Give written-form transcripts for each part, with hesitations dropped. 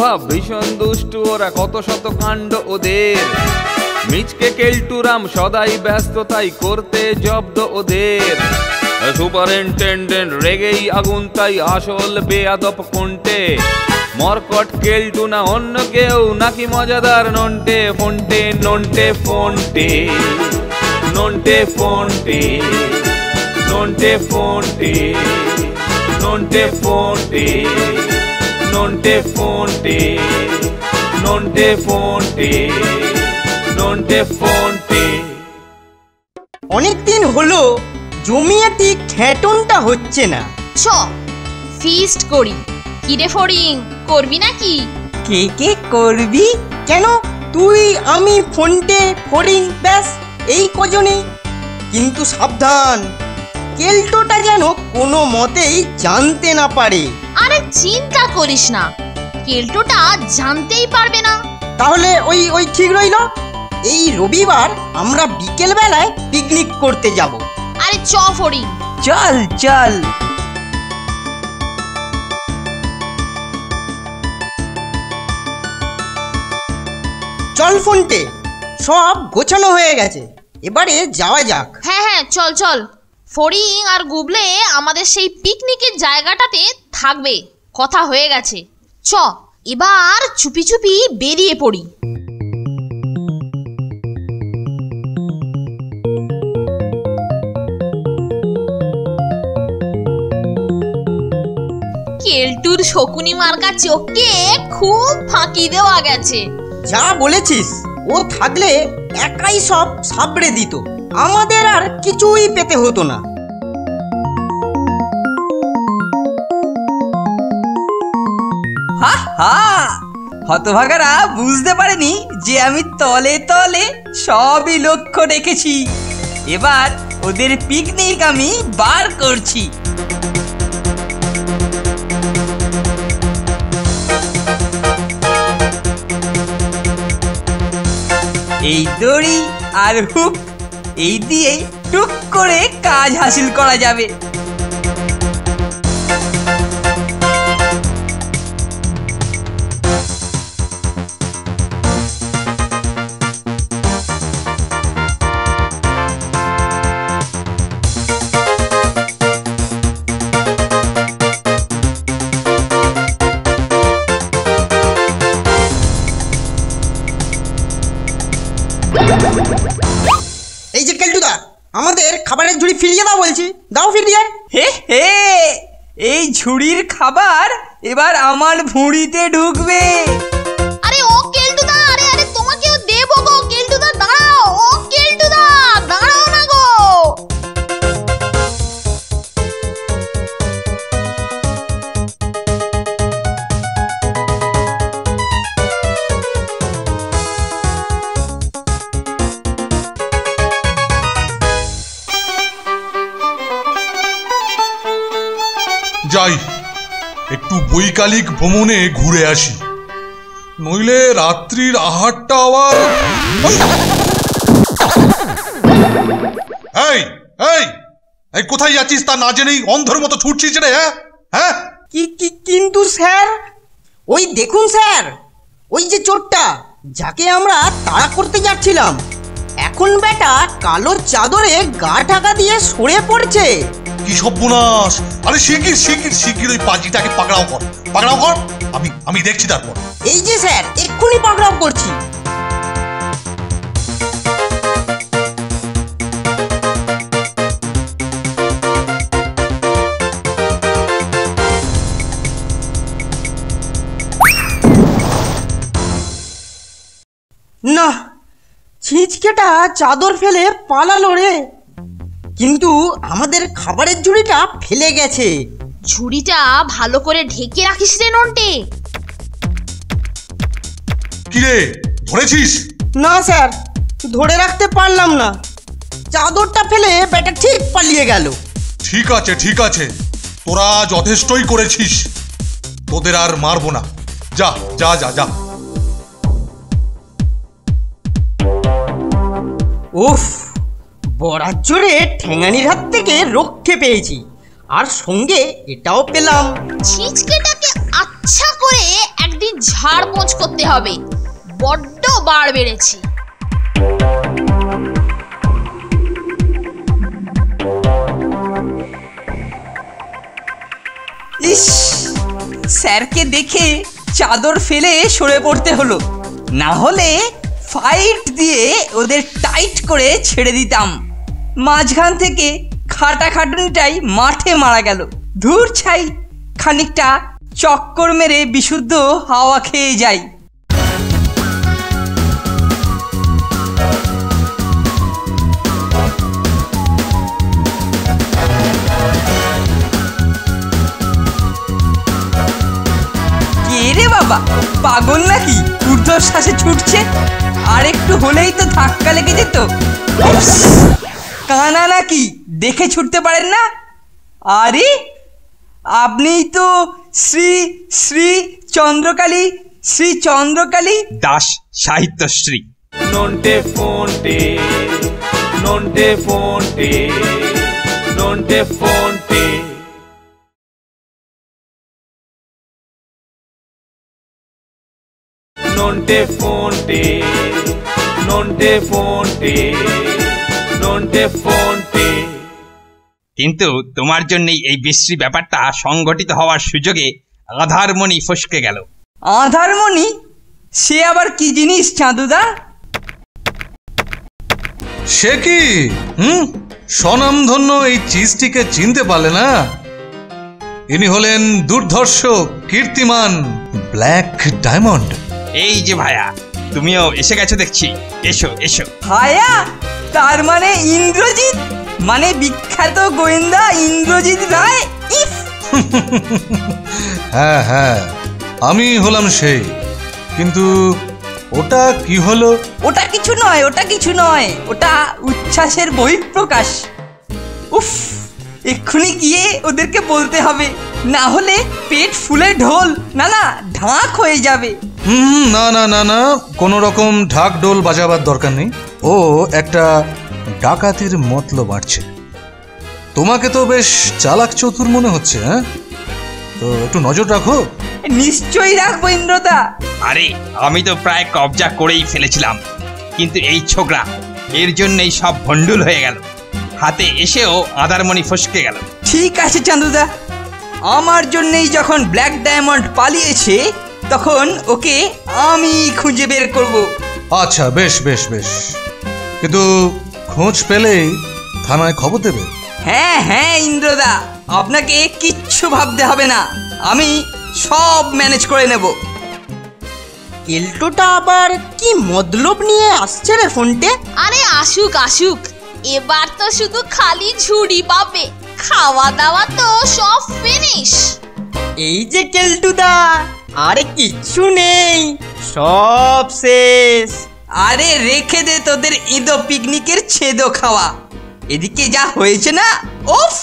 স্বভাব, ভীষণ দুষ্টু ওরা, কত শত কাণ্ড ওদের। মিচকে কেলটুরাম সদাই ব্যস্ত, তাই করতে জব্দ ওদের। সুপারিনটেন্ডেন্ট রেগেই আগুন, তাই আসল বেয়াদব কোনটে। মরকট কেলটু না অন্য কেউ, নাকি মজাদার নন্টে ফোনটে? নন্টে ফোনটে, নন্টে ফোনটে, নন্টে ফোনটে, নন্টে ফোনটে, নন্টে ফোনটে, নন্টে ফোনটে, নন্টে ফোনটে। অনেকদিন হলো জমিয়াতি খ্যাটনটা হচ্ছে না। চ ফিস্ট করি। কিরে ফড়িং, করবি নাকি? কে কে করবি? কেন, তুই, আমি, ফোনটে, ফড়িং, ব্যাস এই কজনে। কিন্তু সাবধান, কেলটোটা যেন কোনো মতেই জানতে না পারে। আরে চিন্তা করিস না, কেলটোটা জানতেই পারবে না। তাহলে ওই ওই ঠিক রইল, এই রবিবার আমরা বিকেল বেলায় পিকনিক করতে যাব। আরে চ ফড়িং, চল চল। চল ফোনটে, সব গোছানো হয়ে গেছে, এবারে যাওয়া যাক। হ্যাঁ হ্যাঁ চল চল। ফড়িং আর গুবলে আমাদের সেই পিকনিকের জায়গাটাতে থাকবে, কথা হয়ে গেছে। চ এবার চুপি চুপি বেরিয়ে পড়ি। কেলটুর শকুনি মার্কা চোখকে খুব ফাঁকি দেওয়া গেছে। যা বলেছিস, ও থাকলে একাই সব সাবড়ে দিত, আমাদের আর কিছুই পেতে হতো না। হা হা, হতভাগারা বুঝতে পারেনি যে আমি তলে তলে সবই লক্ষ্য রেখেছি। এবার ওদের পিকনিক আমি বার করছি। এই দড়ি আর হুক, এই দিয়ে টুক করে কাজ হাসিল করা যাবে। এই যে কেলটুদা, আমাদের খাবারের ঝুড়ি ফিরিয়ে দাও বলছি, দাও ফিরিয়ে। হে হে, এই ঝুড়ির খাবার এবার আমার ভুঁড়িতে ঢুকবে। আরে ও কেলটুদা, আরে আরে তোমাকেও দেবো গো। কেলটুদা দাঁড়াও, ও কেলটুদা দাঁড়াও না গো। যাই, একটু বৈকালিক ভ্রমণে ঘুরে আসি, নইলে রাত্রির আহারটা আবার। এই এই এই কোথায় যাচ্ছিস তা না জেনেই অন্ধের মতো ছুটছিস রে? হ্যাঁ, কিন্তু স্যার, ওই দেখুন স্যার, ওই যে চোরটা যাকে আমরা তাড়া করতে যাচ্ছিলাম, এখন বেটা কালো চাদরে গা ঢাকা দিয়ে সরে পড়ছে। কি সর্বনাশ! আরে শিগগির শিগগির শিগগির ওই পাজিটাকে পাকড়াও কর, পাকড়াও কর। আমি দেখছি তারপর। এই যে স্যার, এক্ষুনি পাকড়াও করছি। না, ছিঁচকেটা চাদর ফেলে পালালো রে। কিন্তু আমাদের খাবারের ঝুড়িটা ফেলে গেছে। ঝুড়িটা ভালো করে ঢেকে রাখিস রে নন্টে। কি রে, ধরেছিস? না স্যার, ধরে রাখতে পারলাম না, চাদরটা ফেলে বেটা ঠিক পালিয়ে গেল। ঠিক আছে ঠিক আছে, তোরা যথেষ্টই করেছিস, তোদের আর মারবো না। যা যা যা যা। উফ, বরাত জোরে ঠেঙানির হাত থেকে রক্ষে পেয়েছি, আর সঙ্গে এটাও পেলাম। ছিচকেটাকে আচ্ছা করে একদিন তাড়াতাড়ি ঝাড়পোঁছ করতে হবে, বড্ড বাড় বেড়েছে। ইস, স্যারকে দেখে চাদর ফেলে সরে পড়তে হলো, না হলে ফাইট দিয়ে ওদের টাইট করে ছেড়ে দিতাম। মাঝখান থেকে খাটাখাটুনিটাই মাঠে মারা গেল। ধুর ছাই, খানিকটা চক্কর মেরে বিশুদ্ধ হাওয়া খেয়ে যাই। কে রে বাবা, পাগল নাকি? ঊর্ধ্বশ্বাসে ছুটছে, আর একটু হলেই তো ধাক্কা লেগে যেত। কানা নাকি, দেখে ছুটতে পারেন না? আরে আপনিই তো শ্রী শ্রী চন্দ্রকালী, শ্রী চন্দ্রকালী দাস সাহিত্যশ্রী। নন্টে ফোনটে, নন্টে ফোনটে, নন্টে ফোনটে। নন্টে ফোনটে, নন্টে ফোনটে, নন্টে ফোনটে। কিন্তু তোমার জন্যই এই বিশ্রী ব্যাপারটা সংগঠিত হওয়ার সুযোগে আধারমণি ফসকে গেল। আধারমণি? সে আবার কি জিনিস চাঁদুদা? সে কি? স্বনামধন্য এই চিজটিকে চিনতে পারলে না? ইনি হলেন দুর্ধর্ষ কীর্তিমান ব্ল্যাক ডায়মন্ড। এই যে ভায়া, তুমিও এসে গেছো দেখছি। এসো এসো। ভায়া? তার মানে ইন্দ্রজিৎ, মানে বিখ্যাত গোয়েন্দা ইন্দ্রজিৎ রায়। ইফ! হ্যাঁ হ্যাঁ, আমি হলাম সেই। কিন্তু ওটা কি হলো? ওটা কিছু নয়, ওটা কিছু নয়, ওটা উচ্ছ্বাসের বহিঃপ্রকাশ। উফ, এক্ষুনি গিয়ে ওদেরকে বলতে হবে, না হলে পেট ফুলে ঢোল, না না ঢাক হয়ে যাবে। না না না না, কোনো রকম ঢাক ঢোল বাজাবার দরকার নেই। ও একটা ডাকাতির মতলব বাড়ছে। তোমাকে তো বেশ চালাক চতুর মনে হচ্ছে, হ্যাঁ? তো একটু নজর রাখো। নিশ্চয়ই রাখবো ইন্দ্রদা। আরে আমি তো প্রায় কবজা করেই ফেলেছিলাম, কিন্তু এই ছোকরা, এর জন্যই সব ভণ্ডুল হয়ে গেল। হাতে এসেও আধারমণি ফসকে গেল। ঠিক আছে চাঁদুদা, আমার জন্যই যখন ব্ল্যাক ডায়মন্ড পালিয়েছে, তখন ওকে আমি খুঁজে বের করব। আচ্ছা, বেশ বেশ বেশ, কিন্তু খোঁজ পেলেই থানায় খবর দেবে। হ্যাঁ হ্যাঁ ইন্দ্রদা, আপনাকে কিচ্ছু ভাবতে হবে না, আমি সব ম্যানেজ করে নেব। কেল্টোটা আবার কি মতলব নিয়ে আসছে রে ফোনটে? আরে আসুক আসুক, এবার তো শুধু খালি ঝুড়ি পাবে, খাওয়া দাওয়া তো সব ফিনিশ। এই যে কেল্টুদা, আরে কিচ্ছু নেই, সব শেষ। আরে রেখে দে তোদের ঈদ পিকনিকের ছেদো খাওয়া। এদিকে যা হয়েছে না, ওফ!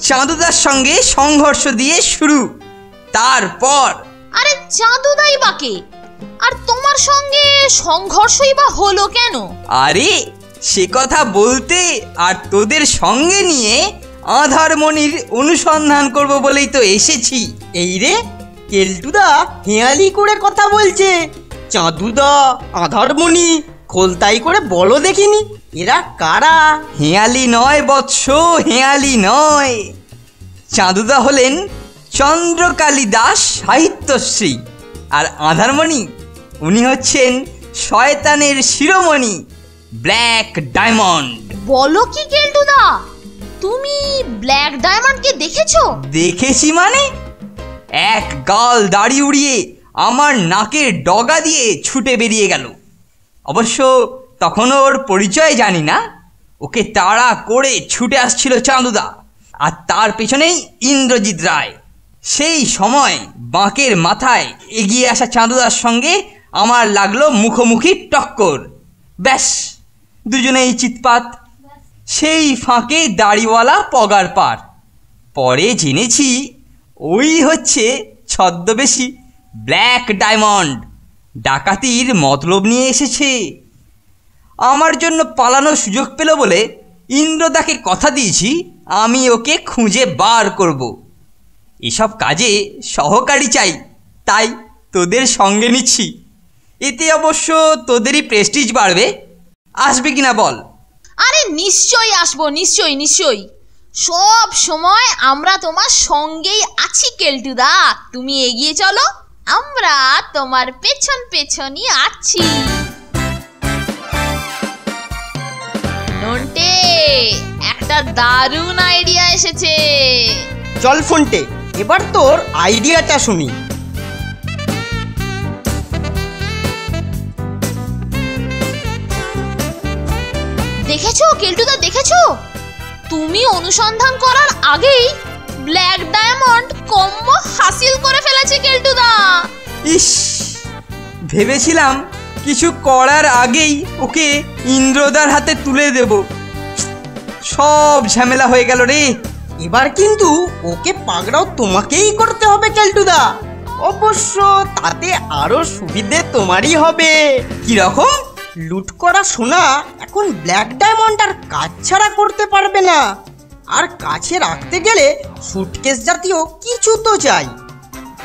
চাঁদুদার সঙ্গে সংঘর্ষ দিয়ে শুরু, তারপর আরে চাঁদুদাই বাকে, আর তোমার সঙ্গে সংঘর্ষই বা হলো কেন? আরে সে কথা বলতে আর তোদের সঙ্গে নিয়ে আধারমণির অনুসন্ধান করব বলেই তো এসেছি। এই রে, কেল্টুদা হেয়ালি করে কথা বলছে। চাঁদুদা, আধারমণি, খোলতাই করে বলো দেখিনি, এরা কারা? হেয়ালি নয় বৎস, হেয়ালি নয়। চাঁদুদা হলেন চন্দ্রকালী দাস সাহিত্যশ্রী, আর আধারমণি উনি হচ্ছেন শয়তানের শিরোমণি ব্ল্যাক ডায়মন্ড। বলো কি কেল্টুদা, তুমি ব্ল্যাক ডায়মন্ডকে দেখেছো? দেখেছি মানে? এক গাল দাড়ি উড়িয়ে আমার নাকের ডগা দিয়ে ছুটে বেরিয়ে গেল। অবশ্য তখন ওর পরিচয় জানি না। ওকে তাড়া করে ছুটে আসছিল চাঁদুদা, আর তার পেছনেই ইন্দ্রজিৎ রায়। সেই সময় বাঁকের মাথায় এগিয়ে আসা চাঁদুদার সঙ্গে আমার লাগলো মুখোমুখি টক্কর। ব্যাস, দুজনেই চিৎপাত। সেই ফাঁকে দাড়িওয়ালা পগার পার। পরে জেনেছি ওই হচ্ছে ছদ্মবেশী ব্ল্যাক ডায়মন্ড, ডাকাতির মতলব নিয়ে এসেছে। আমার জন্য পালানোর সুযোগ পেল বলে ইন্দ্রদাকে কথা দিয়েছি আমি ওকে খুঁজে বার করব। এসব কাজে সহকারী চাই, তাই তোদের সঙ্গে নিচ্ছি। এতে অবশ্য তোদেরই প্রেস্টিজ বাড়বে। আসবে কিনা বল? আরে নিশ্চয়ই আসবো, নিশ্চয়ই নিশ্চয়ই। সব সময় আমরা তোমার সঙ্গেই আছি কেলটুদা। তুমি এগিয়ে চলো, আমরা তোমার পেছন পেছনই আছি। নন্টে, একটা দারুণ আইডিয়া এসেছে। চল ফোনটে, এবার তোর আইডিয়াটা শুনি। দেখেছো কেলটুদা, দেখেছো? তুমি অনুসন্ধান করার আগেই ব্ল্যাক ডায়মন্ড কম্ব হাসিল করে ফেলেছে কেলটুদা। ইস, ভেবেছিলাম কিছু করার আগেই ওকে ইন্দ্রদার হাতে তুলে দেব। সব ঝামেলা হয়ে গেল রে। এবার কিন্তু ওকে পাকড়াও তোমাকেই করতে হবে কেলটুদা। অবশ্য তাতে আরো সুবিধে তোমারই হবে। কিরকম? লুট করা সোনা এখন ব্ল্যাক ডায়মন্ড আর কাজ ছাড়া করতে পারবে না। আর কাছে রাখতে গেলে সুটকেস জাতীয় কিছু তো চাই।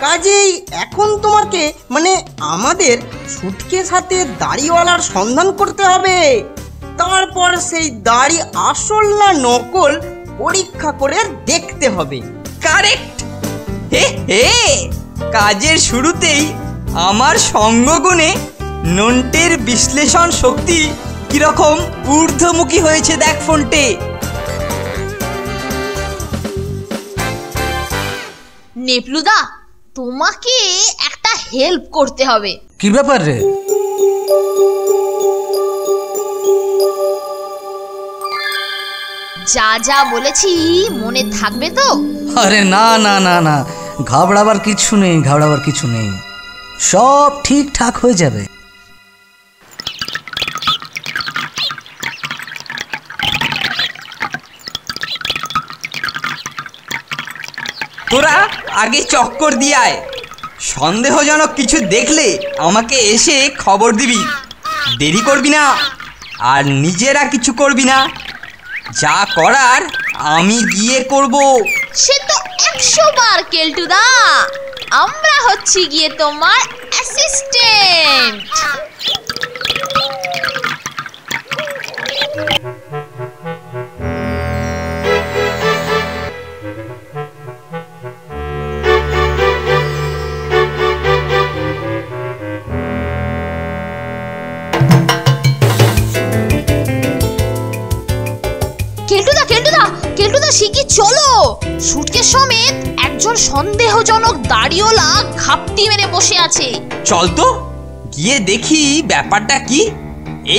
কাজেই এখন তোমাকে মানে আমাদের সুটকেস হাতে দাড়িওয়ালার সন্ধান করতে হবে। তারপর সেই দাড়ি আসল না নকল পরীক্ষা করে দেখতে হবে। কারেক্ট। হে হে, কাজের শুরুতেই আমার সঙ্গগুণে নন্টের বিশ্লেষণ শক্তি কিরকম ঊর্ধ্বমুখী হয়েছে দেখ ফোনটে। নেপলুদা, তোমাকে একটা হেল্প করতে হবে। কি ব্যাপার রে? যা যা বলেছি মনে থাকবে তো? আরে না না না না, ঘাবড়াবার কিছু নেই, ঘাবড়াবার কিছু নেই, সব ঠিকঠাক হয়ে যাবে। তোরা আগে চক্কর দিয়ে আয়। সন্দেহজনক কিছু দেখলে আমাকে এসে খবর দিবি। দেরি করবি না, আর নিজেরা কিছু করবি না। যা করার আমি গিয়ে করব। সে তো 100 বার কেলটুদা। আমরা হচ্ছি গিয়ে তোমার অ্যাসিস্ট্যান্ট। কেলটুদা, কেলটুদা, কেলটুদা, শিগগির চলো। সুটকেস সমেত একজন সন্দেহজনক দাড়িওয়ালা ঘাপটি মেরে বসে আছে। চল তো গিয়ে দেখি ব্যাপারটা কি।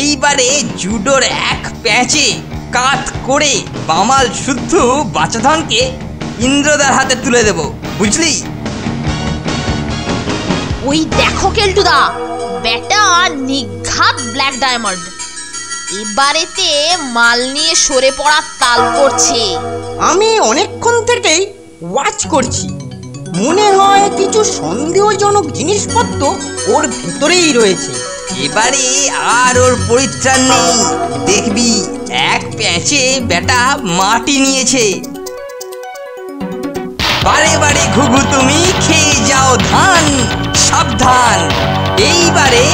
এইবারে জুডোর এক প্যাঁচে কাত করে বামাল শুদ্ধ বাচাধনকে ইন্দ্রদার হাতে তুলে দেব, বুঝলি? ওই দেখো কেলটুদা, ব্যাটা নিঘাত ব্ল্যাক ডায়মন্ড। এবারেতে মাল নিয়ে সরে পড়ার তাল করছে। আমি অনেকক্ষণ থেকেই ওয়াচ করছি। মনে হয় কিছু সন্দেহজনক জিনিসপত্র ওর ভিতরেই রয়েছে। এবারে আর ওর পরিত্রাণ নেই। দেখবি এক প্যাঁচে বেটা মাটি নিয়েছে। বারে বারে ঘুঘু তুমি খেয়ে যাও ধান, সাবধান। এইবারে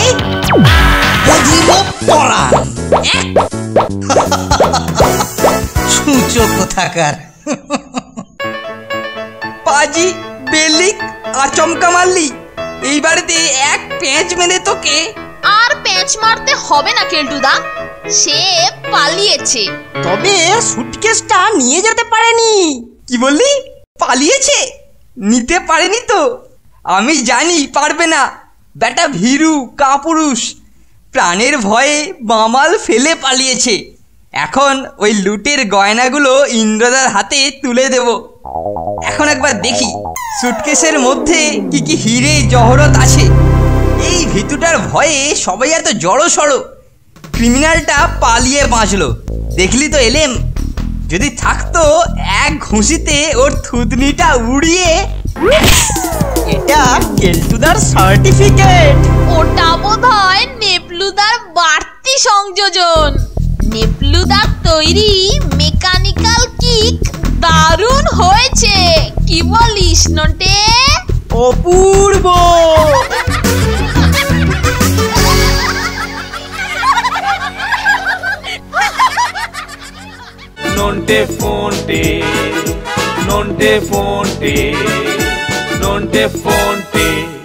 ছুঁচো কোথাকার। পাজি বেলিক আচমকা মারলি। এইবারেতে এক প্যাঁচ মেরে তোকে। আর প্যাঁচ মারতে হবে না কেলটুদা, সে পালিয়েছে। তবে সুটকেসটা নিয়ে যেতে পারেনি। কি বললি? পালিয়েছে? নিতে পারেনি তো? আমি জানি পারবে না। বেটা ভীরু কাপুরুষ, প্রাণের ভয়ে বামাল ফেলে পালিয়েছে। এখন ওই লুটের গয়নাগুলো ইন্দ্রদার হাতে তুলে দেব। এখন একবার দেখি সুটকেসের মধ্যে কি কি হিরে জহরত আছে। এই ভিতুটার ভয়ে সবাই এত জড়ো সড়ো। ক্রিমিনালটা পালিয়ে বাঁচলো, দেখলি তো এলেম। যদি থাকতো এক ঘুষিতে ওর থুতনিটা উড়িয়ে। এটা কেলটুদার সার্টিফিকেট। ওটা বোধহয় নেপলুদার বাড়তি সংযোজন। নেপলুদার তৈরি মেকানিক্যাল কিক দারুণ হয়েছে। কি বলিস নন্টে? অপূর্ব। nonte fonte, nonte fonte, nonte fonte.